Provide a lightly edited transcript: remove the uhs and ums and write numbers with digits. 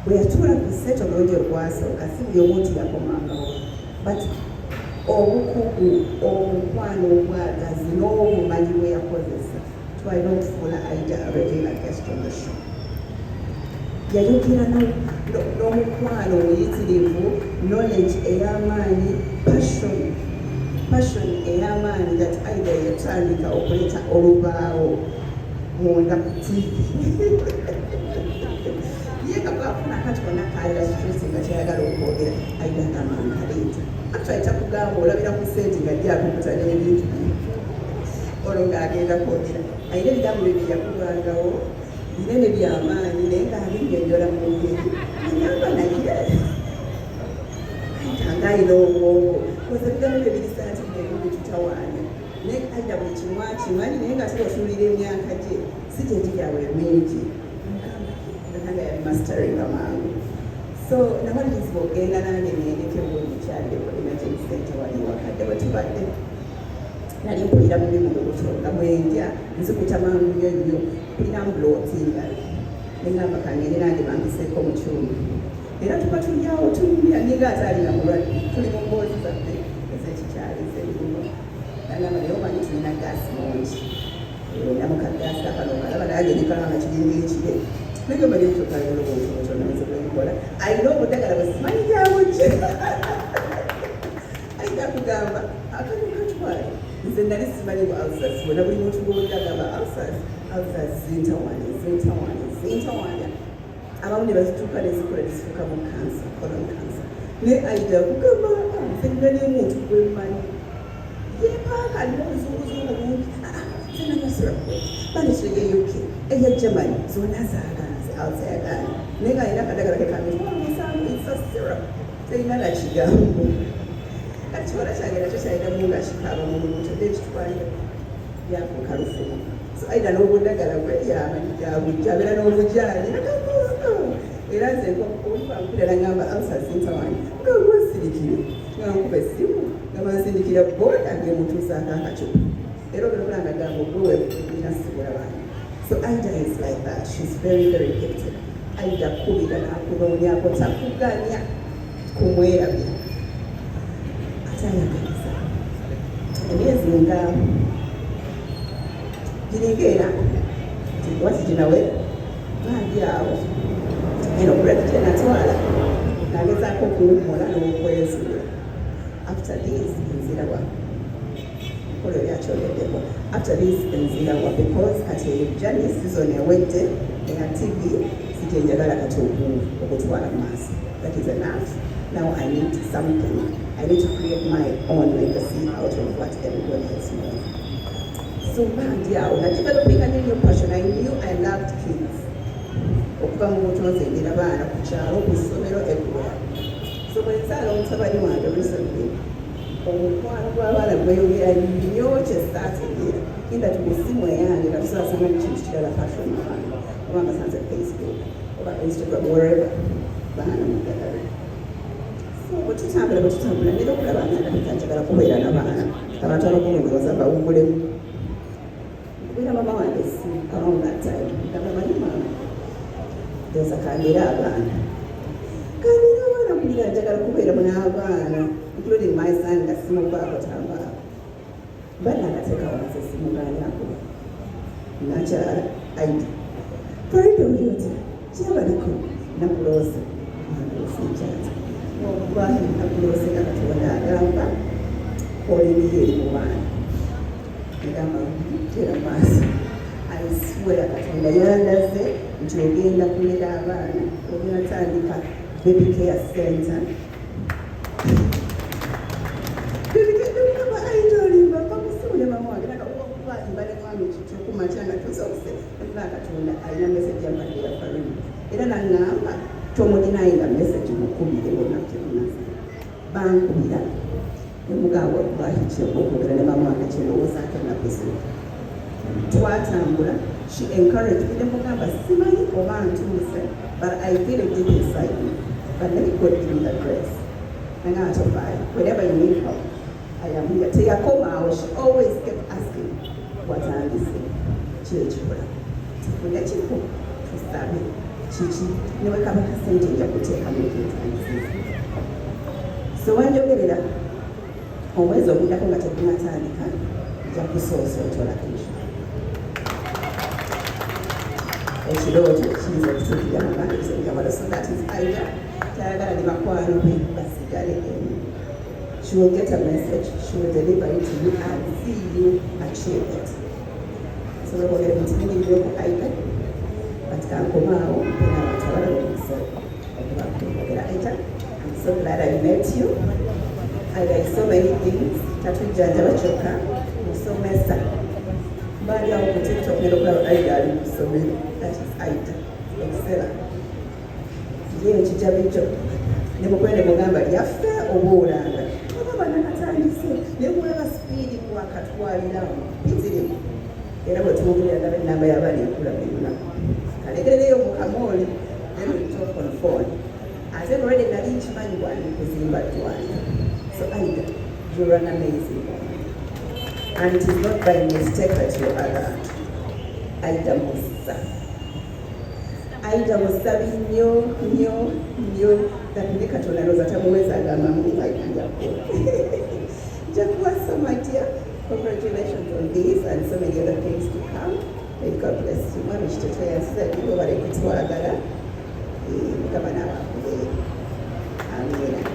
bwe yatuula ku sseto omulundi ogwasooka si buli omu nti yakomangawo but obukugu omukwano obwagazi n'obumanyi bwe yakozesa twalina okufuula Aida a regular guest on the show. Yayogera n'omukwano omuyitirivu, knowledge ey'amaanyi, passion ey'amaanyi that Aida yatandika okuleeta olubaawo munda ku TV. Ye kakafuna kati konna kalira kituusi nga kyayagala okwogera Aida ng'amaanyi kaleeta. Actually takugamba olabira ku ssente nga lyakukuta n'ebintu olwo ng'agenda kwogera. Ayina ebigambo bye yakubangawo binene by'amaanyi naye ng'abinnyonnyola mu ngeri agamba naye nga ayina obwongo koza ebigambo bye birisaatidde ebimu tutawaanya naye Aida buli kimu akimanyi naye ng'ate otuulira emyaka gye si gye giryawe mingi nga yali masteringa mangu. So namaliriza ogenda nange nendeke bwemukyaleko imagine sente wali wakadde bwe tubadde nali mpulira mubi mu lubuto nga mwenja nzikuta mangu nnyo nnyo mpulira mbulootinga nengamba kangende nange bampiseeko mu kyuma era tuba tulyawo tulya ninga ate alina mulwadde tuli mu mboozi zaffe ezekikyali zerimu nagamba naye omanyi tulina gaasi mungi namukagaasi akano kalaba nange nikalanga kiringa ekire negamba lyetokalolobootonaezebwenkola ayina obudagala bwesimanyi gyabujje ayina kugamba akanyu katwale nze nali simanyi bwa alsas wena buli muntu gwolira agamba alsas zintawanya abamu ne bazituuka nezikola nezifuuka mu kansa colon cancer naye Aida kugamba nze nali omuntu gwemmanyi yepaaka alina obuzunguzungu bungi zenanyasirabwe banisire uk eya Germany zonna zaaganze alsayagana naye nga alina akadagala kekamisa terina nakigambo kati kiwala kyange nakyo kyalinamu nga kikaaba mu lubuto nekitwalira byafuuka lufumu. So Aida n'obudagala bwe yabujja abeera n'obujaali era nze nkokubampulira ngamba alsa zintawanya nga gwasirikire nga nkuba essimu nga bansindikira boda ngemutuusaako akacupa era ogenda nagamba ogweweina sigula bantu. So Aida is like that. She's very, very gifted. Aida kubira nakunoonyako takuganya kumwerabya atayagaliza emyezi nga giringa era wasiginawe nagirawo eno okulati kyenatwala nagezaako okuwummula n'okwezula after this nzirawa kola byakyogeddeko after this nzirawa because kati jani season ewedde eya TV sikyenjagala kati okutwala mu maaso. That is enough. Now I need something. I need to create my own legacy out of what everybody else knows. So bandiawo na developing a new passion. I knew I loved kids. Okuva mu buto nzengera baana ku kyalo ku ssomero everywhere. So bwe nzaala omutabani wange recently omukwano gw'abaana gweyongera nnyo kyesaategeera kinda tumusimu eyange nga tusaasanga ekintu kirala passion wange oba mbasanze Facebook oba Instagram wherever baana mugagala. So bwe tutambula nera okulaba nga njagala kubeera n'abaana abantu abakumuloza bawummulemu kubeera mama wange si around that time ngamba manyi mama ndoza kandera abaana kulira njagala kubeeramu n'abaana including my son nga simuvaako tambala bana agateeka wansi essimu gaanyakuba nakyala Aida twalidde olyoti kyabaliko nakulooza andoosikyata obwahi nakulooze nga Katonda agamba oliniyo eri mu baana egamba tera maaso I swear Katonda yandaze nti ogenda kulera abaana ogenatandika baby care center. Baby care kama Aida olimba pakusule mama wange nakakuba mbale mwami kituku machanga tusose mpaka Katonda alina message yambadira faruni era nangamba tomudinainga message mukubire bona kyonasa bankubira nemugabo bahiche okugera ne mama wange kyelowooza akana pesa twatambula. She encouraged me nemugamba simanyi oba ntuuse but I feel it deep inside me. But let me God give you that grace. And out of I, whenever you need help, I am here. Teyakoma, she always kept asking, what are you saying? Church, when let you go to study. kiki newe kaba kasente nja kuteekamu ekintansiza so wanjogerera omwezi oguddako nga tegunatandika nja kusoosootoola ekyo ekirooto kiyinza okutuukigamba ekisenjawalo so that is Aida tayagala ne bakwano be basigale emu. She will get a message, she will deliver it to you and see you achieve it. So we're going to continue to Aida but kankomaawo mpena abantu abalala omuso okubakugera Aida. I'm so glad I met you. Aida is so many things tatujjanjaba kyokka musomesa bali awo ku TikTok ne okulaba Aida ali mu ssomero. That is Aida excellent. Ye ekijabi kyo ne mukwende mugamba lyaffe oba olanga oba banakatandise ne mulaba sipiidi kwakatwaliramu bizirimu era bwe tumugulira ndaba ennamba y'abaana ekula belunaku kalegereyo mu kamooli then we talk on phone ate already nali nkimanyi bwani kuzimba ddwaliro. So Aida, you're an amazing woman and it is not by mistake that you are Aida Musa. Aida musabi nnyo that ne Katonda alowooza tamuweza agamba mumayinjako njakuwa so my dear, congratulations on this and so many other things to come. May God bless you. Mwami kitete yansiza nibo bali kutwagala mukama n'abakubeera. Amen.